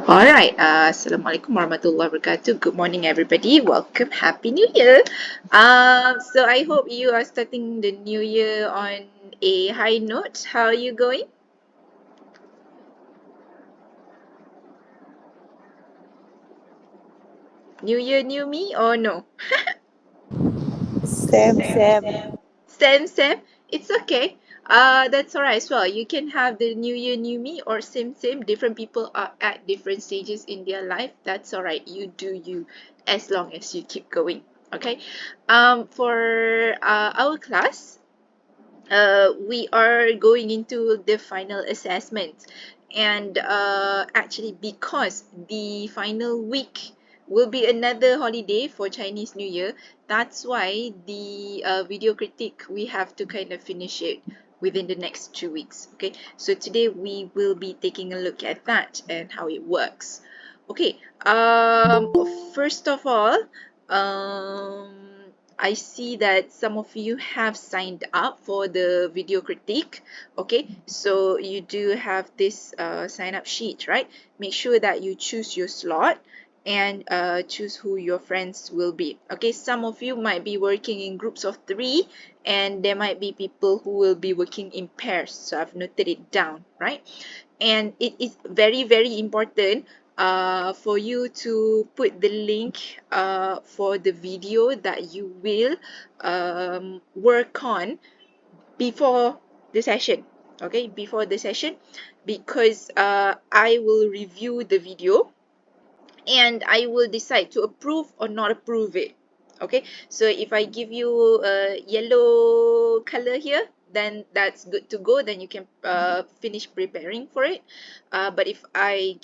Alright, Assalamualaikum warahmatullahi wabarakatuh. Good morning, everybody. Welcome. Happy New Year. So I hope you are starting the new year on a high note. How are you going? New year, new me, or no? Same, same. Same. It's okay. That's alright as well. You can have the new year, new me, or same. Different people are at different stages in their life. That's alright. You do you, as long as you keep going. Okay. For our class, we are going into the final assessment, and actually because the final week will be another holiday for Chinese New Year, that's why the video critique, we have to kind of finish it within the next 2 weeks. Okay, so today we will be taking a look at that and how it works. Okay, first of all, I see that some of you have signed up for the video critique. Okay, so you do have this sign up sheet, right? Make sure that you choose your slot and choose who your friends will be. Okay, some of you might be working in groups of 3, and there might be people who will be working in pairs. So I've noted it down, right? And it is very important for you to put the link for the video that you will work on before the session. Okay, before the session, because I will review the video and I will decide to approve or not approve it. Okay, so if I give you a yellow color here, then that's good to go, then you can finish preparing for it. But if I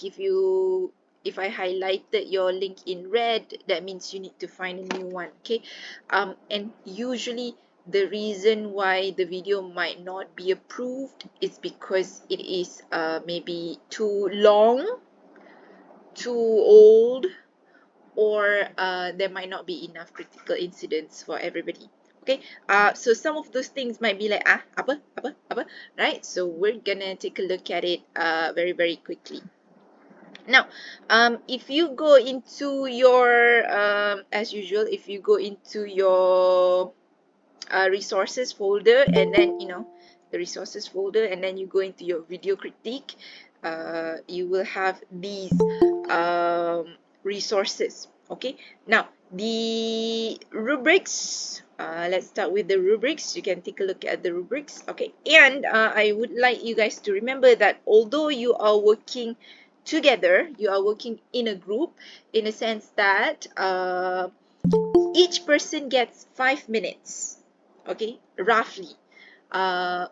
highlighted your link in red, that means you need to find a new one. Okay, and usually the reason why the video might not be approved is because it is maybe too long, too old, or there might not be enough critical incidents for everybody. Okay, so some of those things might be like apa, right? So we're gonna take a look at it very quickly. Now, if you go into your, as usual, if you go into your resources folder, and then the resources folder, and then you go into your video critique, you will have these resources. Okay, now the rubrics, let's start with the rubrics. You can take a look at the rubrics. Okay, and I would like you guys to remember that although you are working together, you are working in a group, in a sense that each person gets 5 minutes, okay, roughly.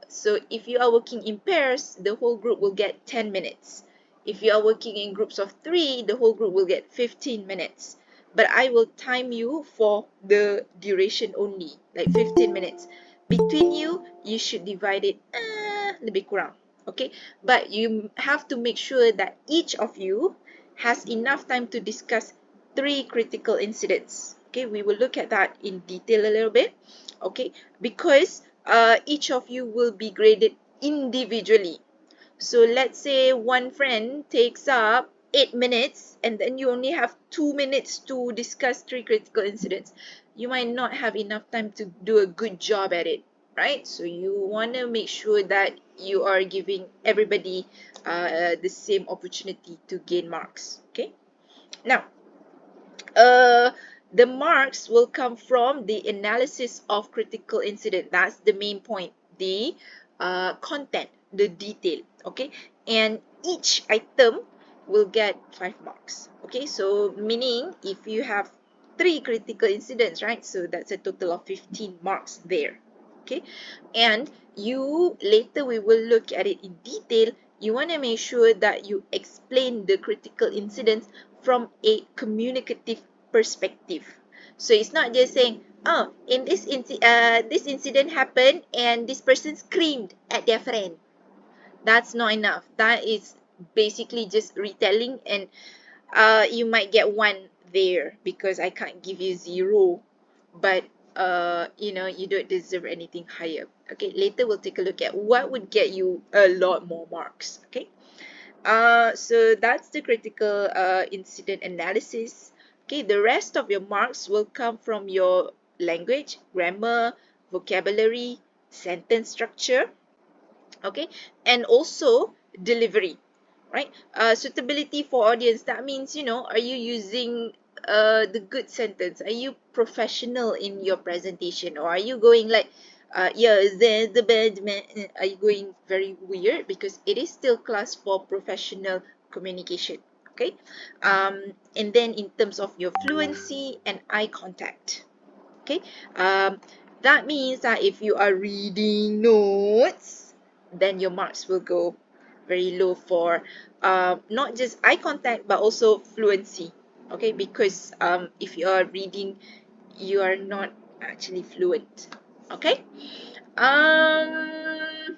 So if you are working in pairs, the whole group will get 10 minutes. If you are working in groups of 3, the whole group will get 15 minutes. But I will time you for the duration only, like 15 minutes. Between you, you should divide it lebih kurang, okay? But you have to make sure that each of you has enough time to discuss 3 critical incidents. Okay, we will look at that in detail a little bit. Okay, because each of you will be graded individually. So let's say one friend takes up 8 minutes, and then you only have 2 minutes to discuss 3 critical incidents. You might not have enough time to do a good job at it, right? So you want to make sure that you are giving everybody the same opportunity to gain marks. Okay, now the marks will come from the analysis of critical incident. That's the main point, the content, the detail. Okay, and each item will get 5 marks. Okay, so meaning if you have 3 critical incidents, right, so that's a total of 15 marks there. Okay, and you later, we will look at it in detail. You want to make sure that you explain the critical incidents from a communicative perspective. So it's not just saying, oh, in this this incident happened and this person screamed at their friend. That's not enough. That is basically just retelling, and you might get 1 there because I can't give you 0, but you don't deserve anything higher. Okay, later we'll take a look at what would get you a lot more marks. Okay, So that's the critical incident analysis. Okay, the rest of your marks will come from your language, grammar, vocabulary, sentence structure, okay, and also delivery, right? Suitability for audience, that means, you know, are you using the good sentence? Are you professional in your presentation, or are you going like yeah, the bad man? Are you going very weird? Because it is still class for professional communication, okay. And then in terms of your fluency and eye contact, okay, that means that if you are reading notes, then your marks will go very low for not just eye contact but also fluency, okay, because if you are reading, you are not actually fluent, okay. um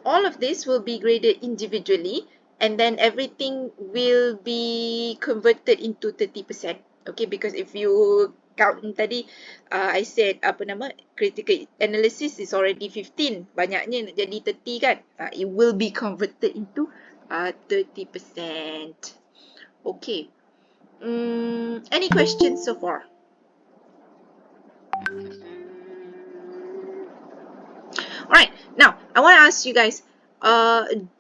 all of this will be graded individually, and then everything will be converted into 30%, okay, because if you count tadi, I said apa nama, critical analysis is already 15, banyaknya nak jadi 30 kan, it will be converted into 30%. Okay, any questions so far? Alright, now I want to ask you guys,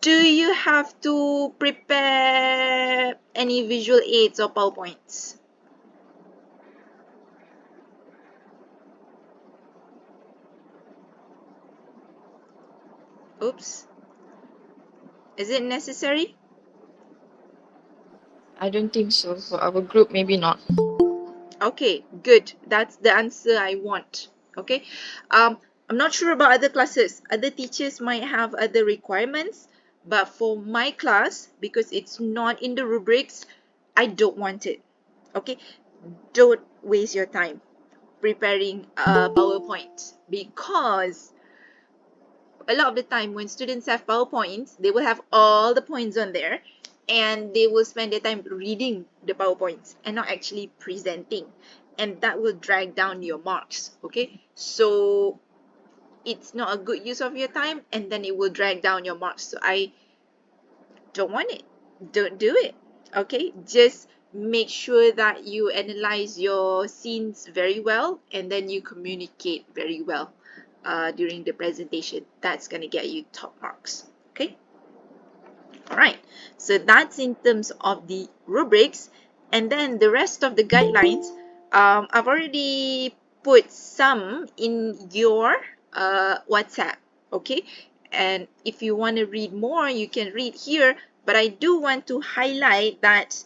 do you have to prepare any visual aids or PowerPoints? Oops. Is it necessary? I don't think so. For our group, maybe not. Okay, good. That's the answer I want. Okay. I'm not sure about other classes. Other teachers might have other requirements, but for my class, because it's not in the rubrics, I don't want it. Okay. Don't waste your time preparing a PowerPoint, because a lot of the time when students have PowerPoints, they will have all the points on there, and they will spend their time reading the PowerPoints and not actually presenting, and that will drag down your marks, okay. So it's not a good use of your time, and then it will drag down your marks. So I don't want it. Don't do it, okay. Just make sure that you analyze your scenes very well, and then you communicate very well during the presentation. That's going to get you top marks, okay. All right, so that's in terms of the rubrics. And then the rest of the guidelines, I've already put some in your WhatsApp, okay. And if you want to read more, you can read here, but I do want to highlight that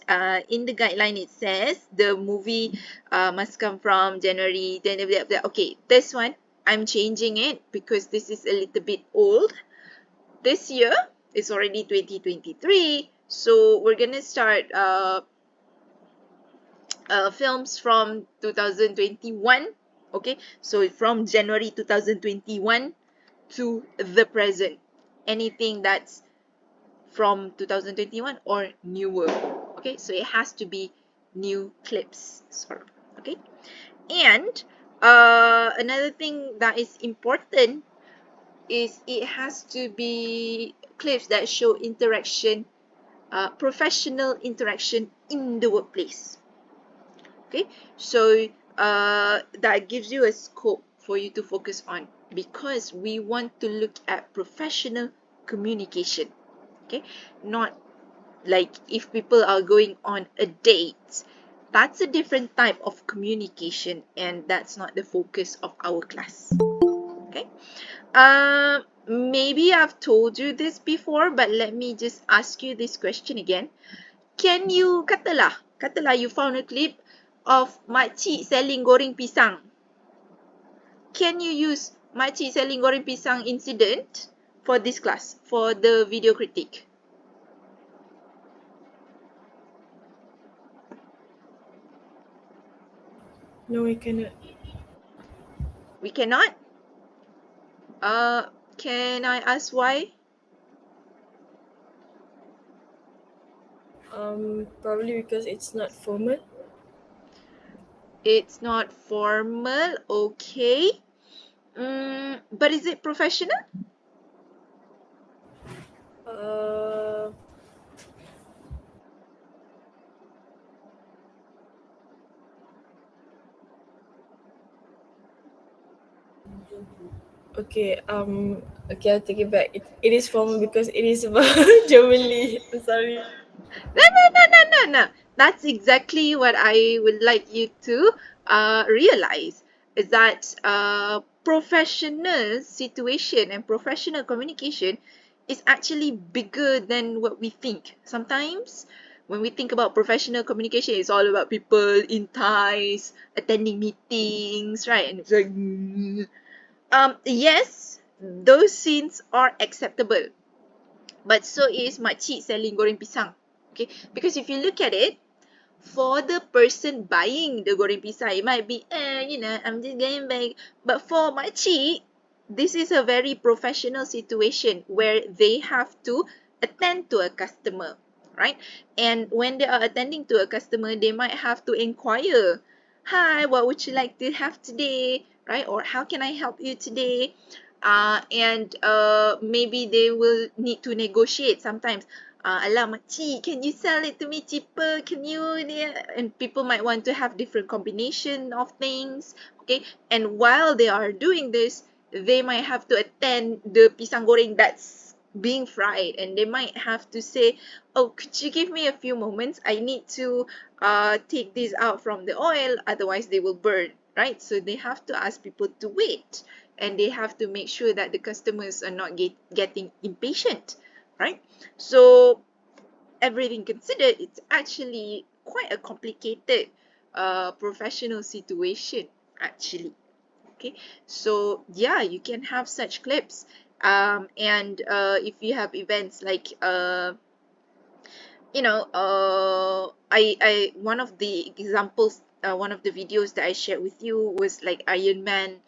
in the guideline it says the movie must come from January, okay, this one I'm changing it because this is a little bit old. This year it's already 2023, so we're gonna start films from 2021, okay. So from January 2021 to the present, anything that's from 2021 or newer, okay. So it has to be new clips, sort of, okay. And another thing that is important is it has to be clips that show interaction, professional interaction in the workplace, okay. So that gives you a scope for you to focus on, because we want to look at professional communication, okay. Not like if people are going on a date, that's a different type of communication, and that's not the focus of our class, okay. Maybe I've told you this before, but let me just ask you this question again. Can you, katalah you found a clip of makcik selling goreng pisang. Can you use makcik selling goreng pisang incident for this class, for the video critique? No, we cannot. We cannot? Can I ask why? Probably because it's not formal. It's not formal, okay. But is it professional? Okay, okay, I'll take it back. It is formal because it is about Germany. I'm sorry. No. That's exactly what I would like you to realize is that professional situation and professional communication is actually bigger than what we think. Sometimes when we think about professional communication, it's all about people in ties, attending meetings, right? And it's like, yes, those scenes are acceptable, but so is makcik selling goreng pisang. Okay, because if you look at it, for the person buying the goreng pisang, it might be, I'm just getting back. But for makcik, this is a very professional situation where they have to attend to a customer, right? And when they are attending to a customer, they might have to inquire, hi, what would you like to have today, right? Or how can I help you today? And maybe they will need to negotiate sometimes. Alah makcik, can you sell it to me cheaper? Can you? And people might want to have different combination of things. Okay, and while they are doing this, they might have to attend the pisang goreng that's being fried, and they might have to say, oh, could you give me a few moments? I need to take this out from the oil, otherwise they will burn, right? So they have to ask people to wait, and they have to make sure that the customers are not getting impatient, right? So everything considered, it's actually quite a complicated professional situation, actually. Okay, so yeah, you can have such clips. And if you have events like I one of the examples, one of the videos that I shared with you was like Iron Man,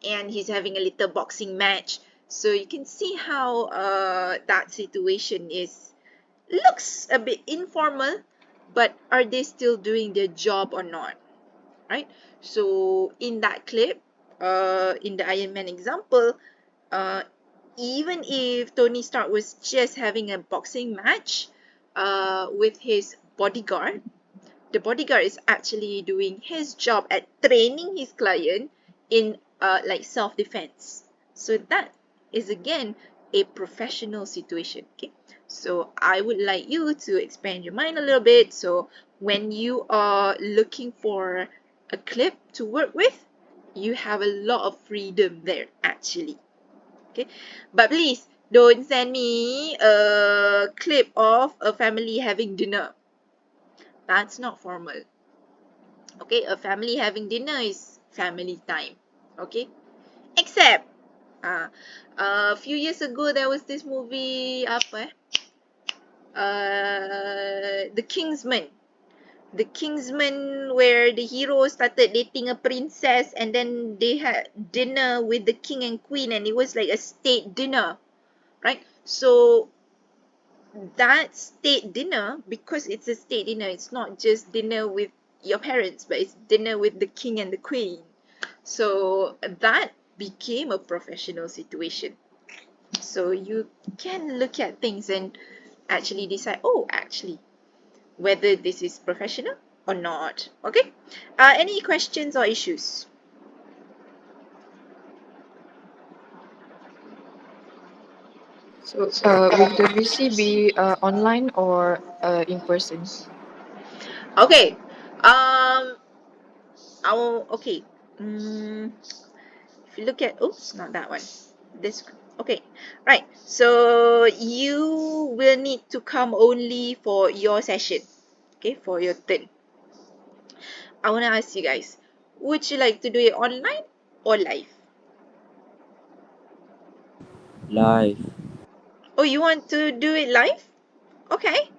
and he's having a little boxing match. So you can see how that situation is looks a bit informal, but are they still doing their job or not, right? So in that clip, in the Iron Man example, uh, even if Tony Stark was just having a boxing match with his bodyguard, the bodyguard is actually doing his job at training his client in like self-defense. So that is again a professional situation. Okay, so I would like you to expand your mind a little bit. So when you are looking for a clip to work with, you have a lot of freedom there actually. Okay, but please don't send me a clip of a family having dinner. That's not formal. Okay, a family having dinner is family time. Okay, except a few years ago there was this movie apa The Kingsman. The Kingsman, where the hero started dating a princess and then they had dinner with the king and queen, and it was like a state dinner, right? So that state dinner, because it's a state dinner, it's not just dinner with your parents, but it's dinner with the king and the queen. So that became a professional situation. So you can look at things and actually decide, oh, actually, whether this is professional or not. Okay, any questions or issues? So, will the VC be online or in person? Okay, okay. If you look at, oops, not that one. This, okay, right. So you will need to come only for your session, okay, for your turn. I want to ask you guys, would you like to do it online or live? Live. Oh, you want to do it live? Okay.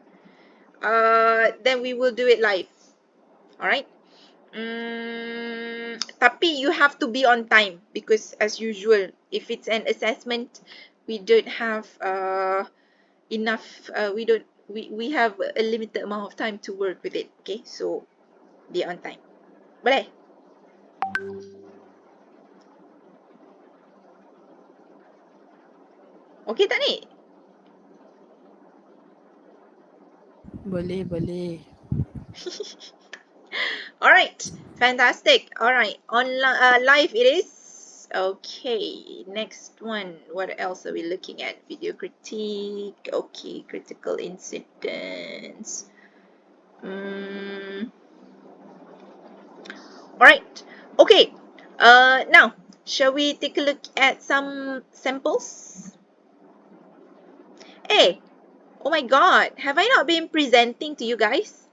Then we will do it live. All right. Tapi you have to be on time because as usual, if it's an assessment, we don't have enough. We have a limited amount of time to work with it. Okay, so be on time. Boleh? Okay tak ni? Boleh. Alright, fantastic. Alright, on live it is. Okay, next one. What else are we looking at? Video critique. Okay, critical incidents. Alright. Okay. Now, shall we take a look at some samples? Hey, oh my god, have I not been presenting to you guys?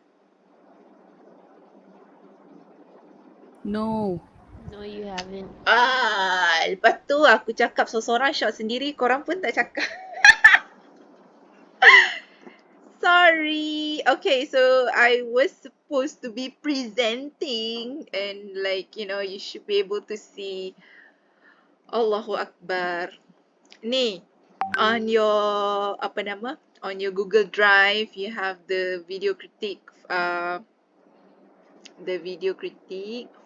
No. No, you haven't. Lepas tu aku cakap seorang-seorang shot sendiri, korang pun tak cakap. Sorry. Okay, so I was supposed to be presenting and like, you know, you should be able to see. Allahu Akbar. Ni, on your, apa nama? On your Google Drive, you have the video critique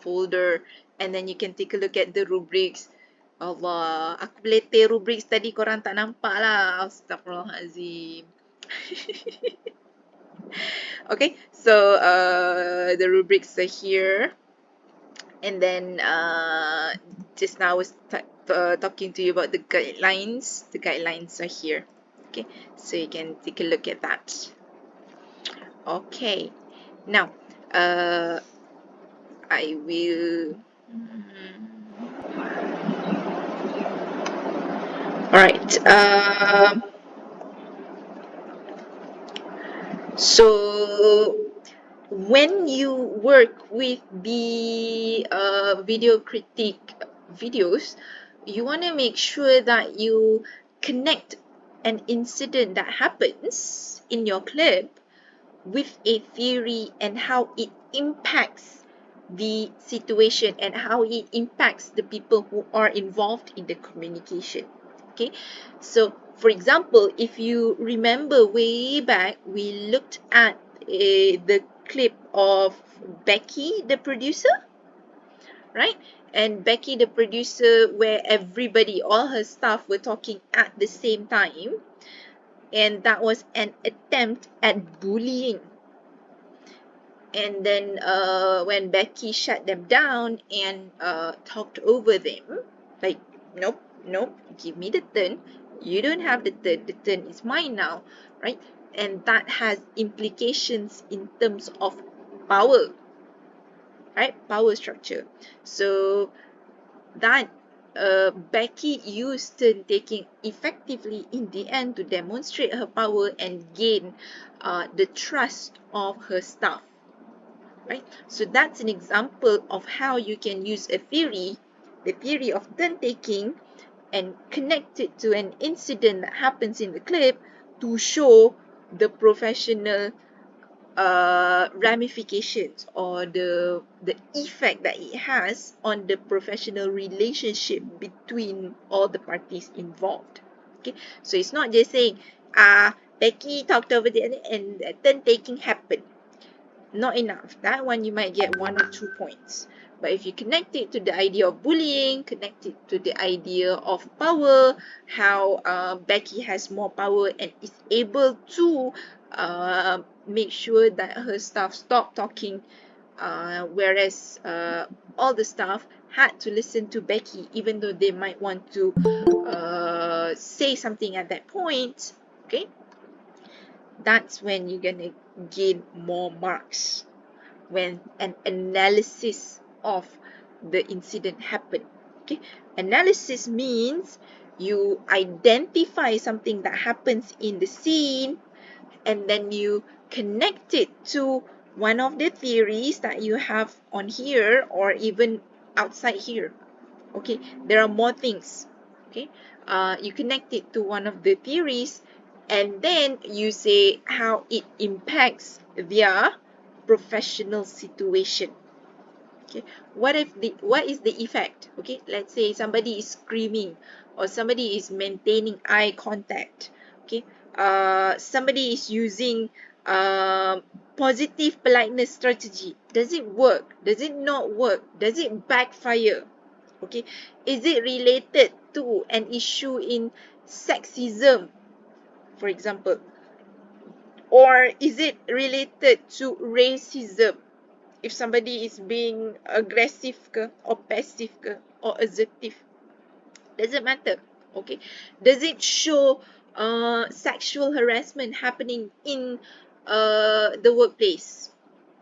folder, and then you can take a look at the rubrics. Allah, aku belete rubrics tadi korang tak nampak lah. Astaghfirullahalazim. Okay, so the rubrics are here, and then just now I was talking to you about the guidelines. The guidelines are here. Okay, so you can take a look at that. Okay, now I will. All right. So when you work with the video critique videos, you want to make sure that you connect an incident that happens in your clip with a theory and how it impacts the situation and how it impacts the people who are involved in the communication. Okay, so for example, if you remember way back, we looked at the clip of Becky, the producer, right? And Becky, the producer, where everybody, all her staff were talking at the same time, and that was an attempt at bullying. And then when Becky shut them down and talked over them, like, nope, give me the turn. You don't have the turn is mine now, right? And that has implications in terms of power, right? Power structure. So that Becky used turn taking effectively in the end to demonstrate her power and gain the trust of her staff. Right? So that's an example of how you can use a theory, the theory of turn taking, and connect it to an incident that happens in the clip to show the professional ramifications or the effect that it has on the professional relationship between all the parties involved. Okay, so it's not just saying Becky talked over the other and turn taking happened. Not enough. That one you might get 1 or 2 points. But if you connect it to the idea of bullying, connect it to the idea of power, how Becky has more power and is able to make sure that her staff stop talking, whereas all the staff had to listen to Becky even though they might want to say something at that point. Okay, that's when you're gonna gain more marks, when an analysis of the incident happened. Okay, analysis means you identify something that happens in the scene and then you connect it to one of the theories that you have on here or even outside here. Okay, there are more things. Okay, you connect it to one of the theories and then you say how it impacts their professional situation. Okay, what is the effect? Okay, let's say somebody is screaming or somebody is maintaining eye contact. Okay, somebody is using positive politeness strategy. Does it work? Does it not work? Does it backfire? Okay, is it related to an issue in sexism, for example, or is it related to racism? If somebody is being aggressive ke, or passive ke, or assertive. Does it matter? Okay. Does it show sexual harassment happening in the workplace?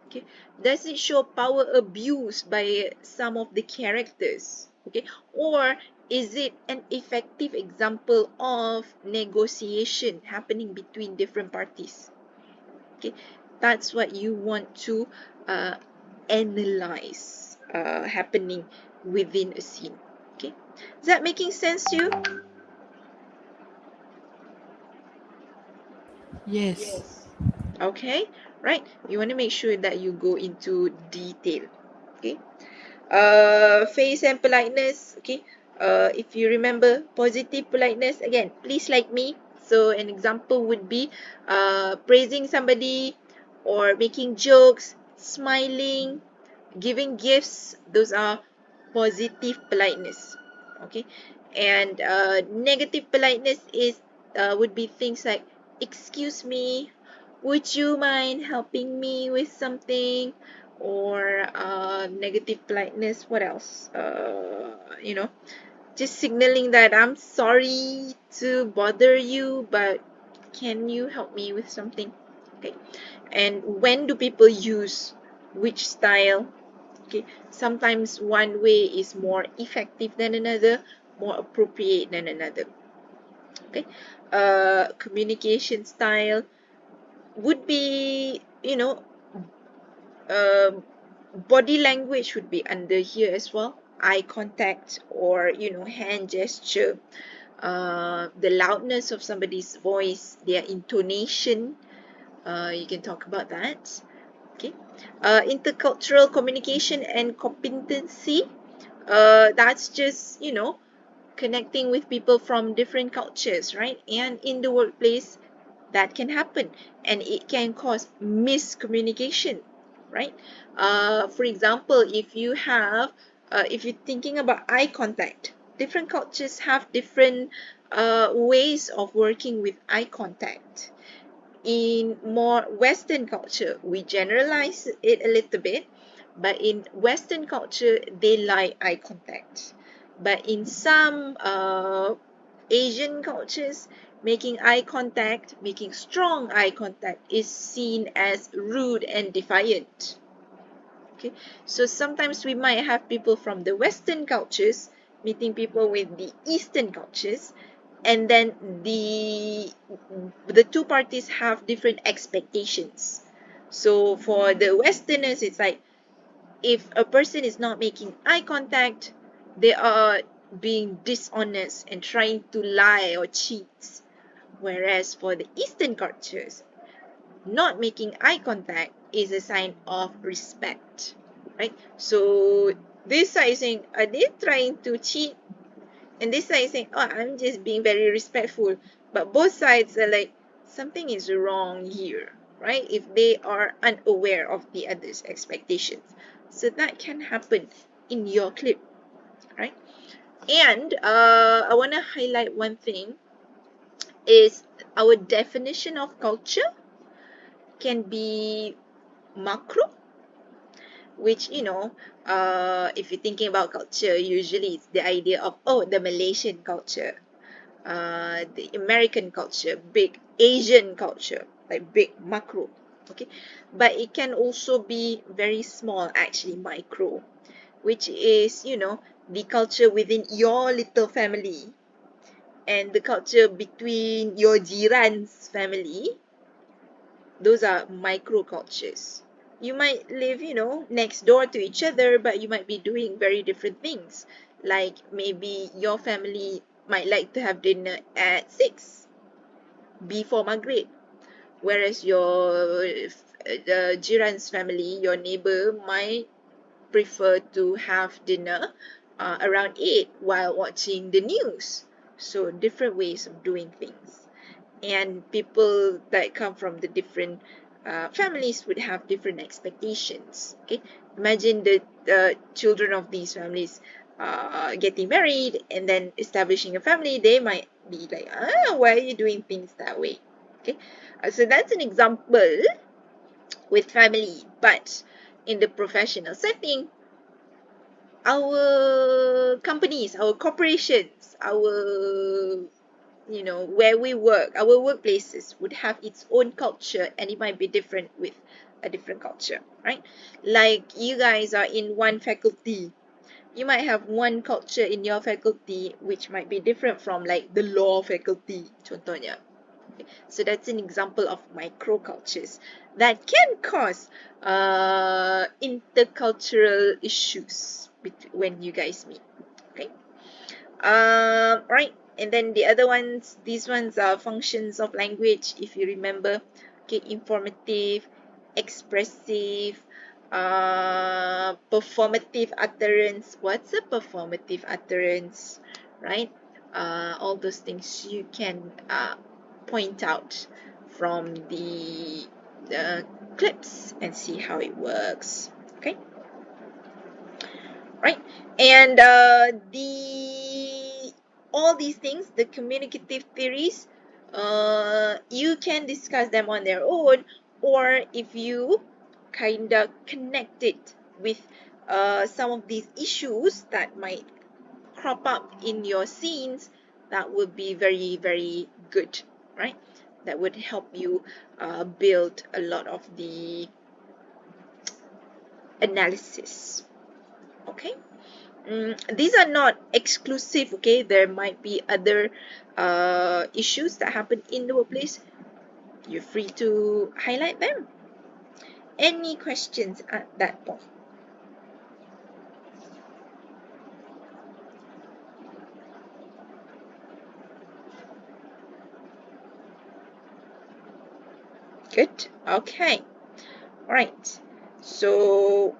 Okay. Does it show power abuse by some of the characters? Okay. Or is it an effective example of negotiation happening between different parties? Okay. That's what you want to uh, analyze happening within a scene. Okay. Is that making sense to you? Yes. Okay. Right. You want to make sure that you go into detail. Okay. Face and politeness. Okay. If you remember positive politeness, again, please like me. So an example would be praising somebody or making jokes, smiling, giving gifts. Those are positive politeness. Okay. And negative politeness is would be things like, excuse me, would you mind helping me with something? Or negative politeness, what else? Just signaling that I'm sorry to bother you, but can you help me with something? Okay. And when do people use which style? Okay. Sometimes one way is more effective than another, more appropriate than another. Okay. Communication style would be, um, body language would be under here as well. Eye contact or hand gesture, the loudness of somebody's voice, their intonation. You can talk about that. Okay. Intercultural communication and competency. That's just connecting with people from different cultures, right? And in the workplace, that can happen, and it can cause miscommunication, right? For example, if you're thinking about eye contact, different cultures have different ways of working with eye contact. In more Western culture, we generalize it a little bit, but in Western culture, they like eye contact. But in some Asian cultures, making eye contact, making strong eye contact, is seen as rude and defiant. Okay, so sometimes we might have people from the Western cultures meeting people with the Eastern cultures, and then the two parties have different expectations. So for the Westerners, it's like if a person is not making eye contact, they are being dishonest and trying to lie or cheat. Whereas for the Eastern cultures, not making eye contact is a sign of respect, right? So this side is saying, are they trying to cheat? And this side is saying, oh, I'm just being very respectful. But both sides are like, something is wrong here, right? If they are unaware of the other's expectations. So that can happen in your clip, right? And I want to highlight one thing is our definition of culture can be macro, which if you're thinking about culture, usually it's the idea of, oh, the Malaysian culture, the American culture, big Asian culture, like big macro. Okay, but it can also be very small, actually micro, which is the culture within your little family and the culture between your jiran's family. Those are microcultures. You might live, next door to each other, but you might be doing very different things. Like maybe your family might like to have dinner at 6 before Maghrib, whereas your jiran's family, your neighbor, might prefer to have dinner around 8 while watching the news. So different ways of doing things. And people that come from the different families would have different expectations. Okay, imagine the children of these families getting married and then establishing a family. They might be like, why are you doing things that way? Okay, so that's an example with family. But in the professional setting, our companies, our corporations, our where we work, our workplaces would have its own culture, and it might be different with a different culture, right? Like you guys are in one faculty, you might have one culture in your faculty which might be different from like the law faculty, contohnya. So that's an example of microcultures that can cause intercultural issues when you guys meet. Okay. Right. And then the other ones, these ones are functions of language, if you remember. Okay, informative, expressive, performative utterance. What's a performative utterance? Right? All those things you can point out from the clips and see how it works. Okay. Right, and all these things, the communicative theories, you can discuss them on their own, or if you kind of connect it with some of these issues that might crop up in your scenes, that would be very, very good, right? That would help you build a lot of the analysis. Okay. These are not exclusive, okay? There might be other issues that happen in the workplace. You're free to highlight them. Any questions at that point? Good. Okay. All right. So,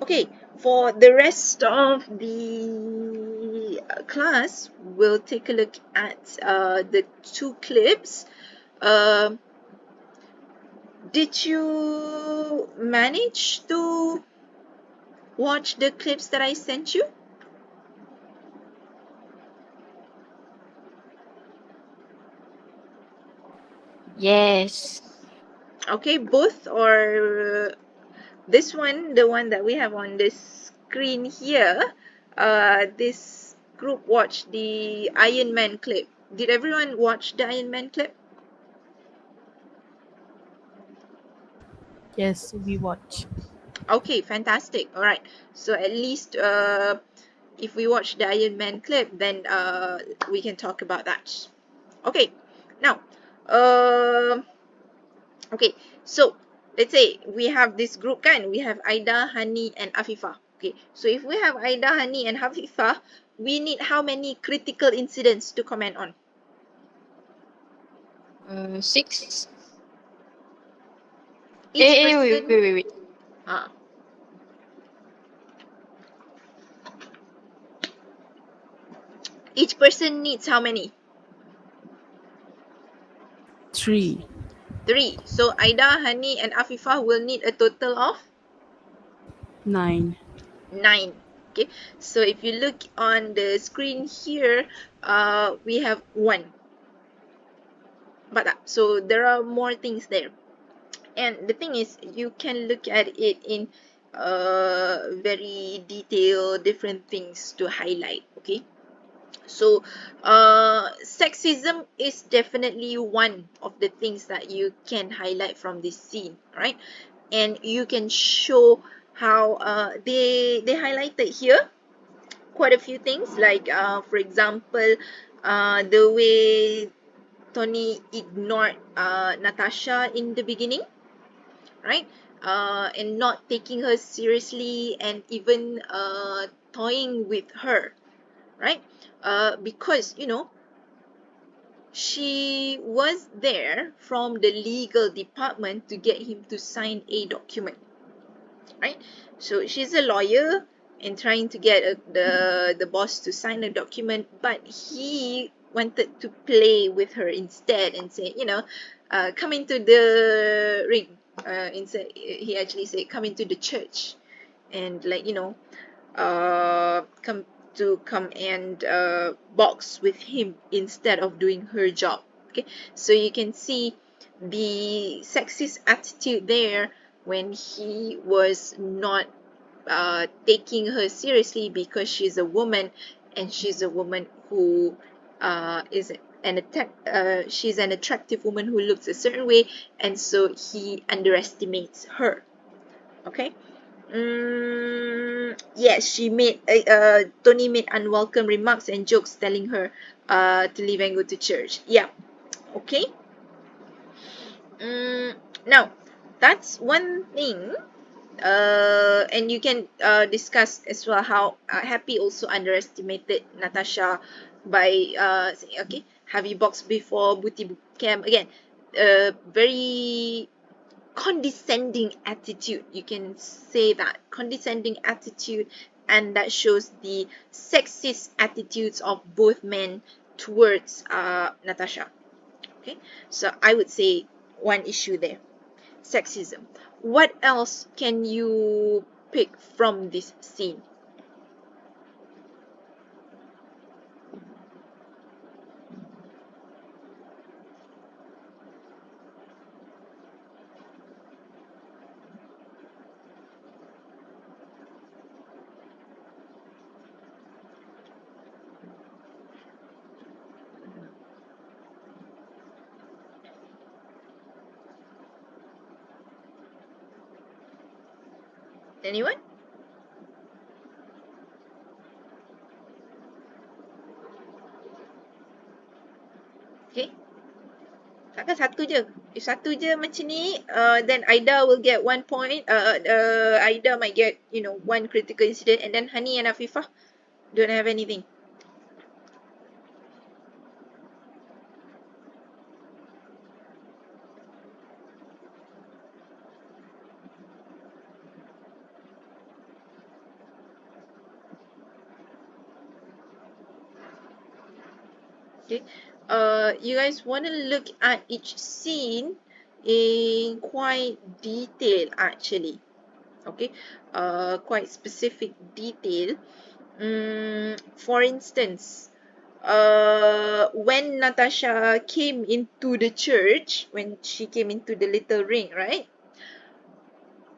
okay, for the rest of the class, we'll take a look at the two clips. Did you manage to watch the clips that I sent you? Yes. Okay, both, or this one, the one that we have on the screen here, this group watched the Iron Man clip. Did everyone watch the Iron Man clip? Yes, we watch. Okay, fantastic. All right. So at least if we watch the Iron Man clip, then we can talk about that. Okay. Now, okay. So let's say we have this group kan. We have Aida, Hani, and Afifah. Okay. So if we have Aida, Hani, and Afifah, we need how many critical incidents to comment on? 6. Each Wait, person. wait. Ah. Each person needs how many? 3. 3. So Aida, Hani, and Afifah will need a total of 9. 9. Okay, so if you look on the screen here, we have 1. But so there are more things there, and the thing is, you can look at it in very detailed different things to highlight. Okay, so sexism is definitely one of the things that you can highlight from this scene, right? And you can show how they highlighted here quite a few things, like for example, the way Tony ignored Natasha in the beginning, right? And not taking her seriously, and even toying with her, right? Because she was there from the legal department to get him to sign a document, right? So she's a lawyer and trying to get the boss to sign a document, but he wanted to play with her instead and say, come into the ring. Instead, he actually said, come into the church, and like come and box with him instead of doing her job. Okay, so you can see the sexist attitude there when he was not taking her seriously because she's a woman, and she's a woman who she's an attractive woman who looks a certain way, and so he underestimates her. Okay. Yes, Tony made unwelcome remarks and jokes telling her to leave and go to church. Yeah. Okay. Now, that's one thing. And you can discuss as well how Happy also underestimated Natasha by saying, okay, have you boxed before booty camp? Again, very condescending attitude. You can say that condescending attitude, and that shows the sexist attitudes of both men towards Natasha. Okay, so I would say one issue there. Sexism. What else can you pick from this scene? Anyone? Okay. Takkan satu je. If satu je macam ni, then Aida will get 1 point. Aida might get, one critical incident, and then Hani and Afifah don't have anything. Okay. You guys want to look at each scene in quite detail actually. Okay. Quite specific detail. For instance, when Natasha came into the church, when she came into the little ring, right?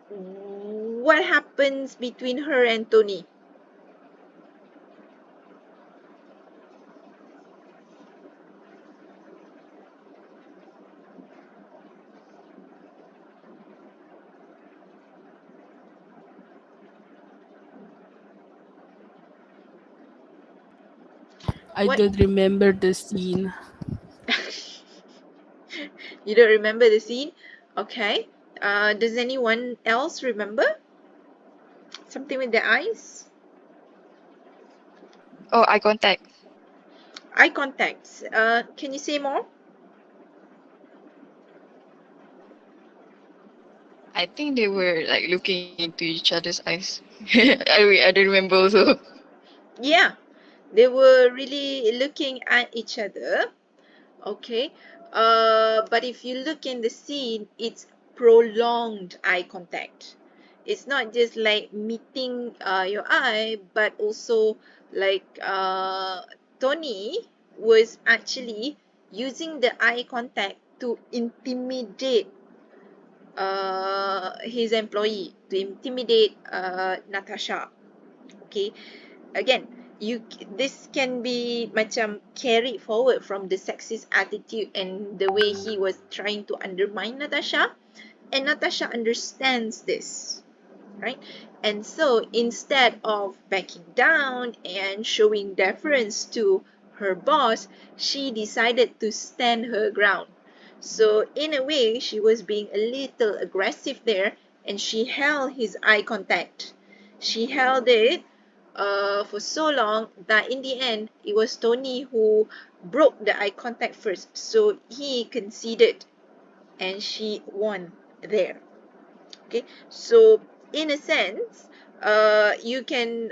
What happens between her and Tony? I What? don't remember the scene. You don't remember the scene? Okay. Does anyone else remember? Something with the eyes? Oh, eye contact. Eye contact. Can you say more? I think they were like looking into each other's eyes. I don't remember also. Yeah. They were really looking at each other. Okay. But if you look in the scene, it's prolonged eye contact. It's not just like meeting your eye, but also like Tony was actually using the eye contact to intimidate his employee, to intimidate Natasha. Okay. Again, this can be macam carried forward from the sexist attitude and the way he was trying to undermine Natasha, and Natasha understands this, right? And so instead of backing down and showing deference to her boss, she decided to stand her ground. So in a way, she was being a little aggressive there, and she held his eye contact. She held it for so long that in the end, it was Tony who broke the eye contact first. So he conceded, and she won there. Okay, so in a sense, you can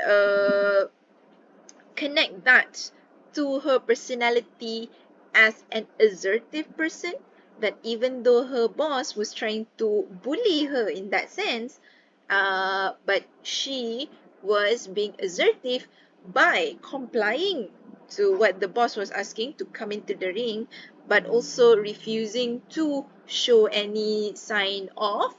connect that to her personality as an assertive person, that even though her boss was trying to bully her in that sense, but she was being assertive by complying to what the boss was asking to come into the ring, but also refusing to show any sign of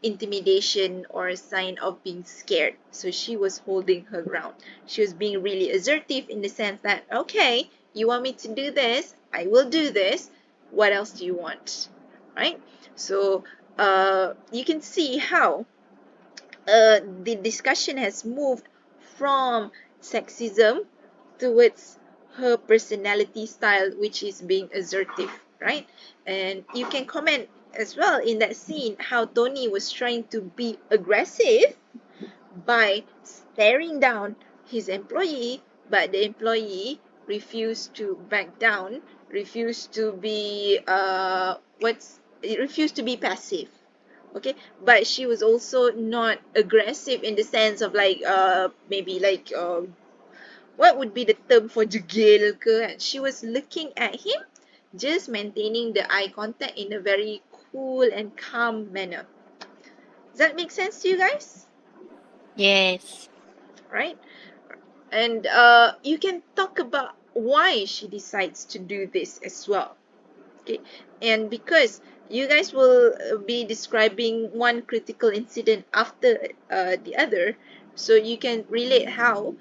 intimidation or a sign of being scared. So she was holding her ground. She was being really assertive in the sense that, okay, you want me to do this, I will do this. What else do you want? Right? So you can see how the discussion has moved from sexism towards her personality style, which is being assertive, right? And you can comment as well in that scene how Tony was trying to be aggressive by staring down his employee, but the employee refused to back down, refused to be refused to be passive. Okay, but she was also not aggressive in the sense of like maybe like what would be the term for degil ke? She was looking at him, just maintaining the eye contact in a very cool and calm manner. Does that make sense to you guys? Yes. Right? And you can talk about why she decides to do this as well. Okay, and because you guys will be describing one critical incident after the other, so you can relate how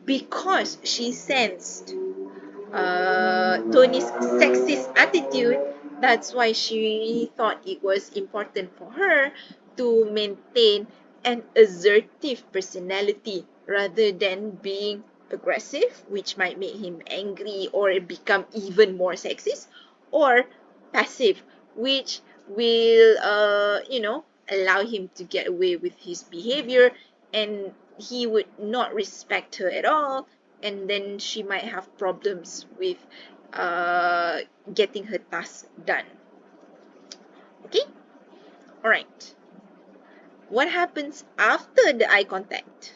because she sensed Tony's sexist attitude, that's why she thought it was important for her to maintain an assertive personality rather than being aggressive, which might make him angry or become even more sexist, or passive, which will, allow him to get away with his behavior and he would not respect her at all, and then she might have problems with uh, getting her task done. Okay? Alright. What happens after the eye contact?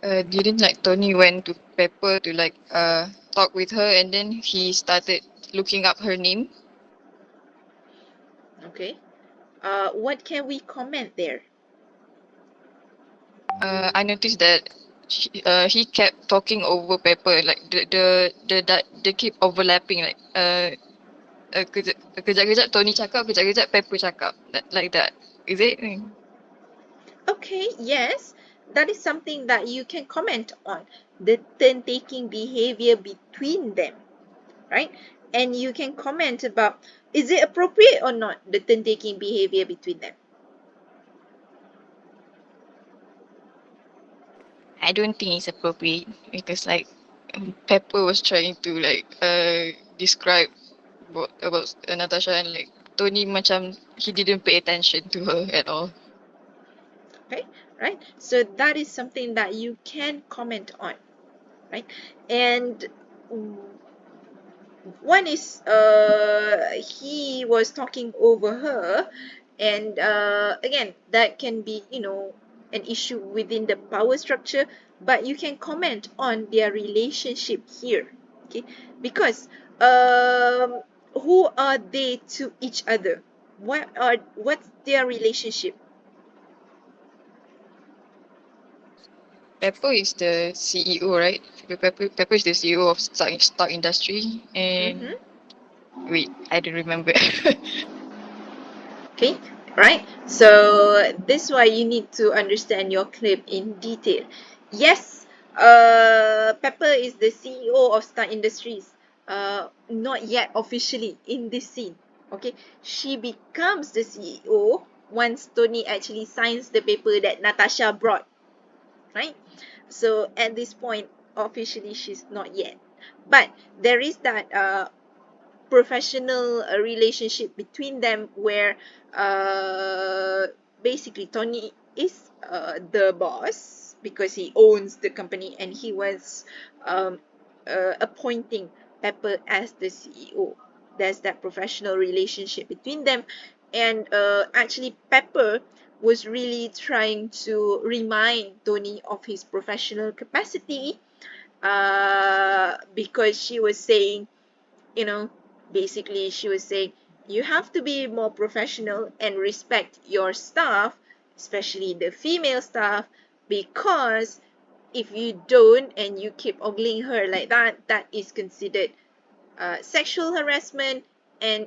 Didn't like Tony went to Pepper to like talk with her, and then he started looking up her name. Okay. What can we comment there? I noticed that he kept talking over Pepper, like they keep overlapping, like kejap-kejap Tony cakap, kejap-kejap Pepper cakap, like that. Is it? Okay, yes, that is something that you can comment on, the turn-taking behavior between them, right? And you can comment about, is it appropriate or not, the turn-taking behavior between them? I don't think it's appropriate because like Pepper was trying to like describe about Natasha, and like Tony macam he didn't pay attention to her at all. Okay, right? So that is something that you can comment on, right? And one is he was talking over her, and again, that can be, an issue within the power structure, but you can comment on their relationship here. Okay, because who are they to each other? What's their relationship? Pepper is the CEO, right? Pepper is the CEO of Stark Industry, and Mm-hmm. wait, I don't remember. Okay, right? So this is why you need to understand your clip in detail. Yes, Pepper is the CEO of Star Industries. Not yet officially in this scene. Okay, she becomes the CEO once Tony actually signs the paper that Natasha brought, right? So at this point, officially she's not yet. But there is that professional relationship between them where basically Tony is the boss because he owns the company and he was um, appointing Pepper as the CEO. There's that professional relationship between them, and actually Pepper was really trying to remind Tony of his professional capacity because she was saying, you know, basically she was saying, you have to be more professional and respect your staff especially the female staff, because if you don't and you keep ogling her like that, that is considered sexual harassment, and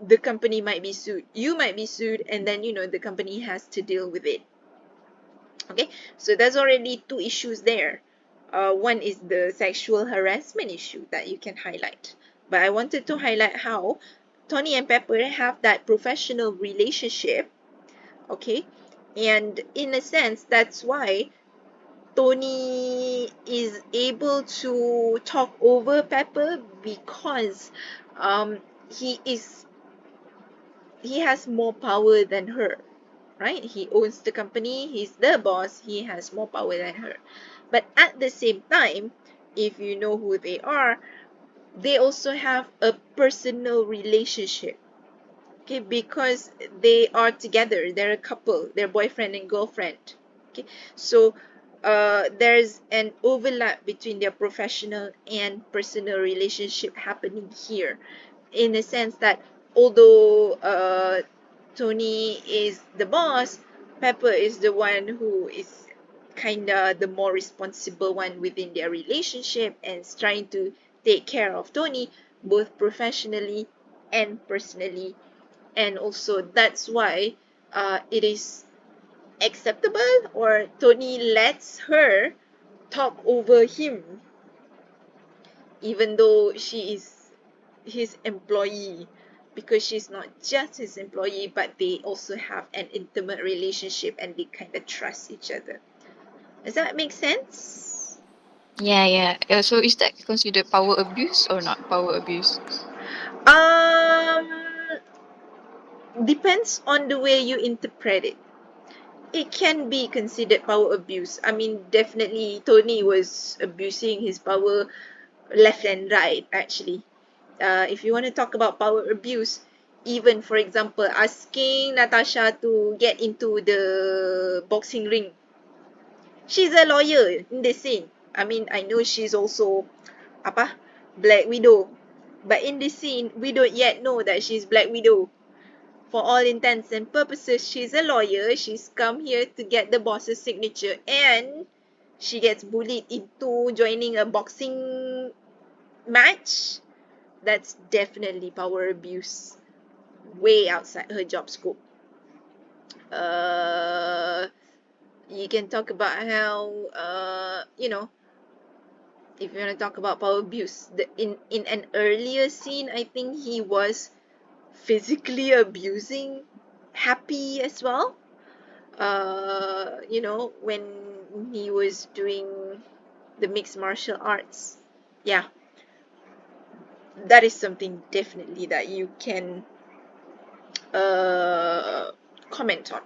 the company might be sued. You might be sued, and then the company has to deal with it. Okay, so there's already two issues there. One is the sexual harassment issue that you can highlight, but I wanted to highlight how Tony and Pepper have that professional relationship. Okay, and in a sense, that's why Tony is able to talk over Pepper, because he has more power than her, right? He owns the company, he's the boss, he has more power than her. But at the same time, if you know who they are, they also have a personal relationship. Okay, because they are together, they're a couple, they're boyfriend and girlfriend. Okay, so there's an overlap between their professional and personal relationship happening here, in the sense that although Tony is the boss, Pepper is the one who is kinda the more responsible one within their relationship and is trying to take care of Tony both professionally and personally. And also that's why it is acceptable, or Tony lets her talk over him even though she is his employee, because she's not just his employee, but they also have an intimate relationship and they kind of trust each other. Does that make sense? Yeah. So is that considered power abuse or not power abuse? Um, depends on the way you interpret it. It can be considered power abuse. I mean, definitely Tony was abusing his power left and right, actually. If you want to talk about power abuse, even for example, asking Natasha to get into the boxing ring. She's a lawyer in this scene. I mean, I know she's also Black Widow. But in this scene, we don't yet know that she's Black Widow. For all intents and purposes, she's a lawyer. She's come here to get the boss's signature, and she gets bullied into joining a boxing match. That's definitely power abuse, way outside her job scope. You can talk about how if you want to talk about power abuse, in an earlier scene, I think he was physically abusing Happy as well. When he was doing the mixed martial arts. Yeah, that is something definitely that you can comment on.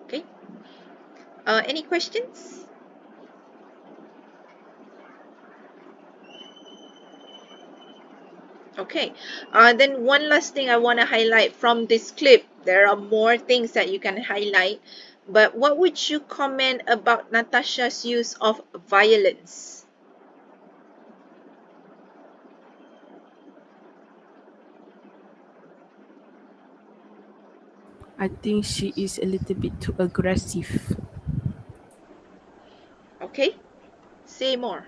Okay. Any questions? Okay. Then one last thing I want to highlight from this clip. There are more things that you can highlight, but what would you comment about Natasha's use of violence? I think she is a little bit too aggressive. Okay. Say more.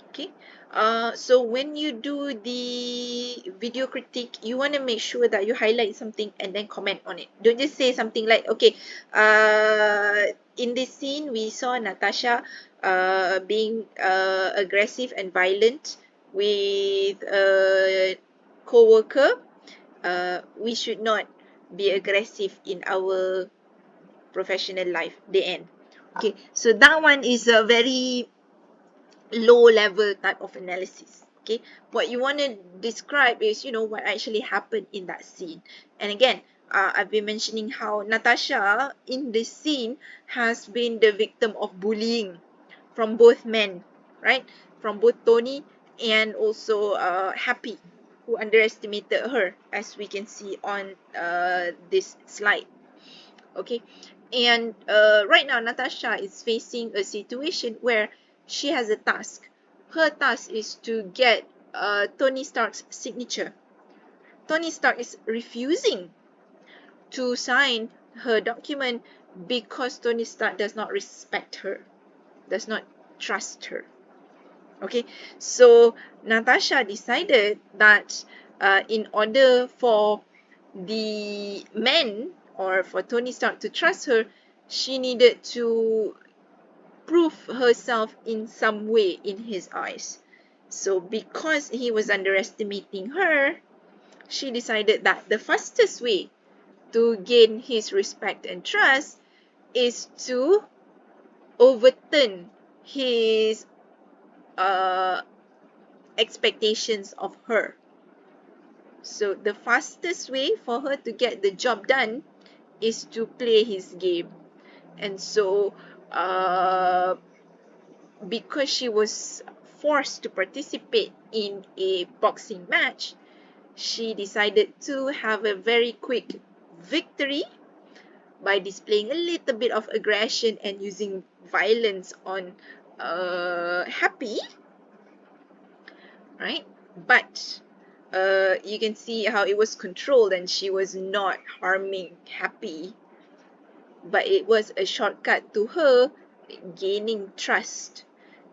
Okay. So when you do the video critique, you want to make sure that you highlight something and then comment on it. Don't just say something like, okay, in this scene, we saw Natasha being aggressive and violent with a co-worker. We should not be aggressive in our professional life. The end. Okay, so that one is a very low level type of analysis. Okay, what you want to describe is what actually happened in that scene. And again, I've been mentioning how Natasha in this scene has been the victim of bullying from both men, right? From both Tony and also Happy, who underestimated her, as we can see on this slide. Okay, and right now Natasha is facing a situation where she has a task. Her task is to get Tony Stark's signature. Tony Stark is refusing to sign her document because Tony Stark does not respect her, does not trust her. Okay, so Natasha decided that in order for the men or for Tony Stark to trust her, she needed to prove herself in some way in his eyes. So because he was underestimating her, she decided that the fastest way to gain his respect and trust is to overturn his uh, expectations of her. So the fastest way for her to get the job done is to play his game. And so because she was forced to participate in a boxing match, she decided to have a very quick victory by displaying a little bit of aggression and using violence on Happy, right? But you can see how it was controlled and she was not harming Happy, but it was a shortcut to her gaining trust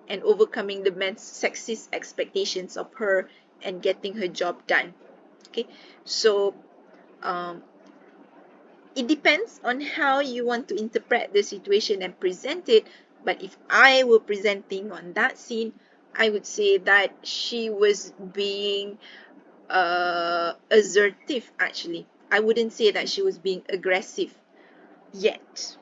and overcoming the men's sexist expectations of her and getting her job done. Okay, so um, it depends on how you want to interpret the situation and present it. But if I were presenting on that scene, I would say that she was being assertive actually. I wouldn't say that she was being aggressive yet.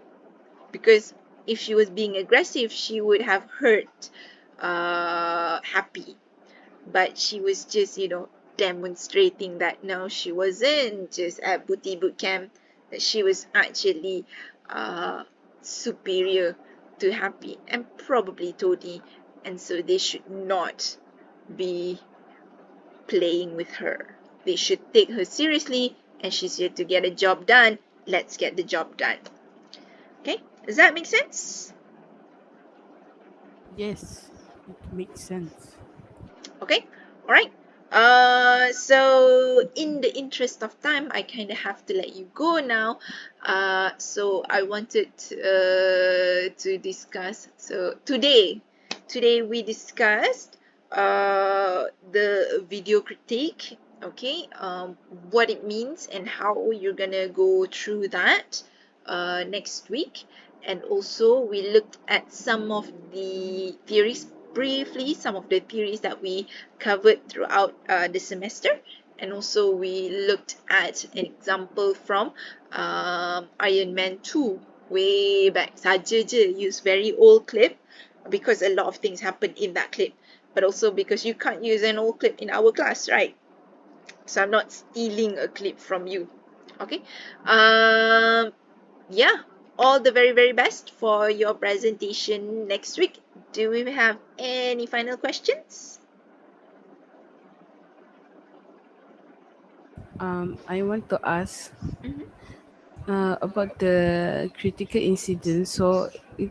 Because if she was being aggressive, she would have hurt Happy. But she was just, demonstrating that no, she wasn't just at Booty Boot Camp, that she was actually superior to Happy and probably Tony, and so they should not be playing with her. They should take her seriously, and she's here to get a job done. Let's get the job done. Okay, does that make sense? Yes, it makes sense. Okay, all right. So in the interest of time, I kind of have to let you go now. So I wanted to discuss. So today we discussed the video critique. Okay, what it means and how you're gonna go through that next week. And also we looked at some of the theories briefly, some of the theories that we covered throughout the semester, and also we looked at an example from Iron Man 2 way back saja je, use very old clip because a lot of things happened in that clip, but also because you can't use an old clip in our class, right? So I'm not stealing a clip from you. Okay, yeah, all the very, very best for your presentation next week. Do we have any final questions? I want to ask Mhm. about the critical incident. So, if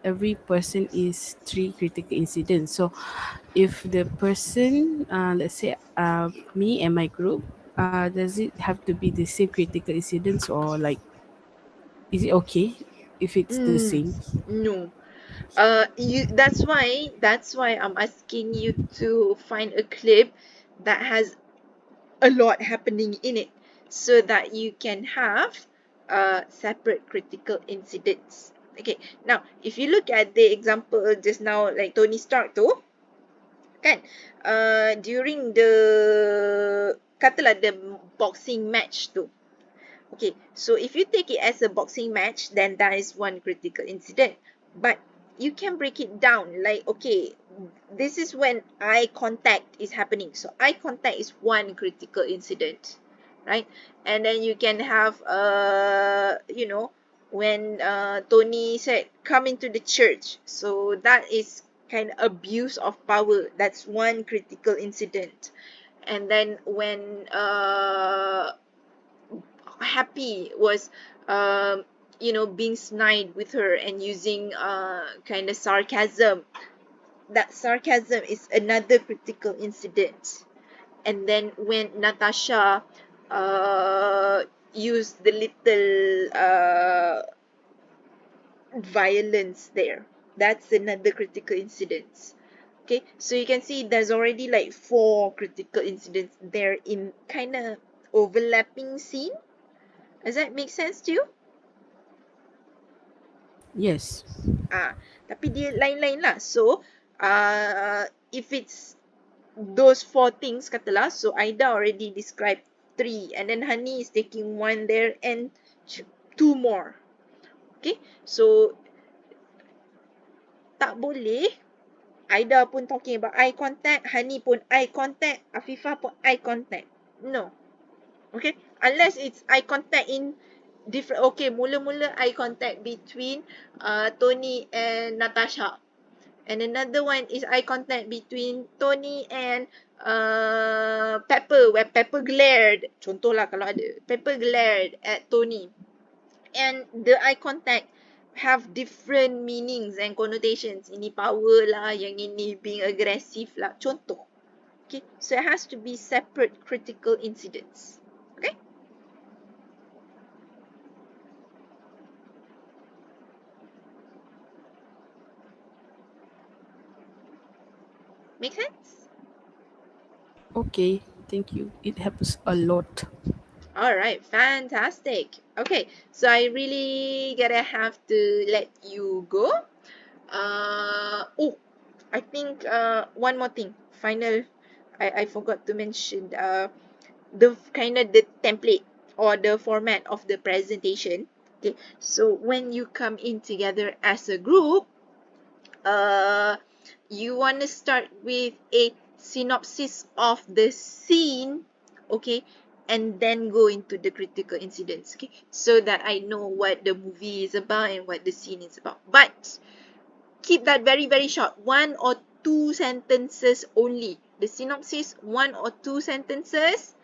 every person is three critical incidents. So, if the person, let's say, me and my group, does it have to be the same critical incidents, or like, is it okay if it's the same? No. That's why I'm asking you to find a clip that has a lot happening in it so that you can have separate critical incidents. Okay, now if you look at the example just now, like Tony Stark tu kan, during the katalah the boxing match tu. Okay, so if you take it as a boxing match, then that is one critical incident. But you can break it down like, okay, this is when eye contact is happening. So eye contact is one critical incident, right? And then you can have, when Tony said, come into the church. So that is kind of abuse of power. That's one critical incident. And then when Happy was being snide with her and using kind of sarcasm. That sarcasm is another critical incident. And then when Natasha used the little violence there, that's another critical incident. Okay, so you can see there's already like 4 critical incidents there in kind of overlapping scene. Does that make sense to you? Yes. Tapi dia lain-lain lah. So if it's those 4 things katalah, so Aida already described 3 and then Hani is taking 1 there and 2 more. Okay, so tak boleh Aida pun talking about eye contact, Hani pun eye contact, Afifah pun eye contact. No. Okay, unless it's eye contact in different. Okay, mula-mula eye contact between Tony and Natasha, and another one is eye contact between Tony and Pepper, where Pepper glared. Contohlah kalau ada, Pepper glared at Tony, and the eye contact have different meanings and connotations. Ini power lah, yang ini being aggressive lah. Contoh. Okay, so it has to be separate critical incidents. Okay. Make sense? Okay, thank you. It happens a lot. All right, fantastic. Okay, so I really gotta have to let you go. I think one more thing. Final, I forgot to mention the kind of the template or the format of the presentation. Okay, so when you come in together as a group, you want to start with a synopsis of the scene, okay, and then go into the critical incidents, okay, so that I know what the movie is about and what the scene is about. But keep that very, very short, 1 or 2 sentences only. The synopsis, 1 or 2 sentences,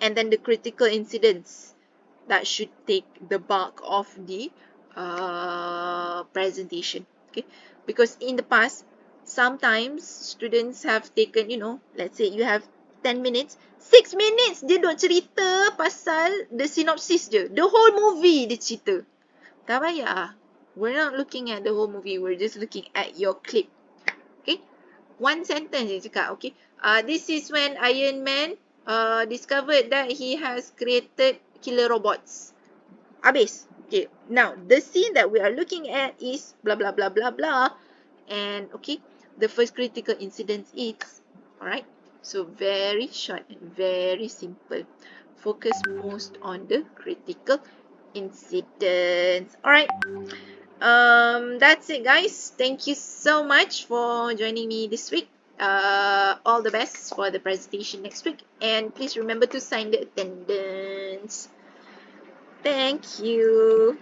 and then the critical incidents. That should take the bulk of the presentation, okay, because in the past sometimes students have taken, let's say you have 10 minutes, 6 minutes dia duk cerita pasal the synopsis dia, the whole movie dia cerita. Tak payah, we're not looking at the whole movie, we're just looking at your clip. Okay, 1 sentence dia cakap, okay, this is when Iron Man discovered that he has created killer robots. Habis. Okay, now the scene that we are looking at is blah blah blah blah blah, and okay, the first critical incident is, alright, so very short and very simple. Focus most on the critical incidents. Alright, that's it guys. Thank you so much for joining me this week. All the best for the presentation next week, and please remember to sign the attendance. Thank you.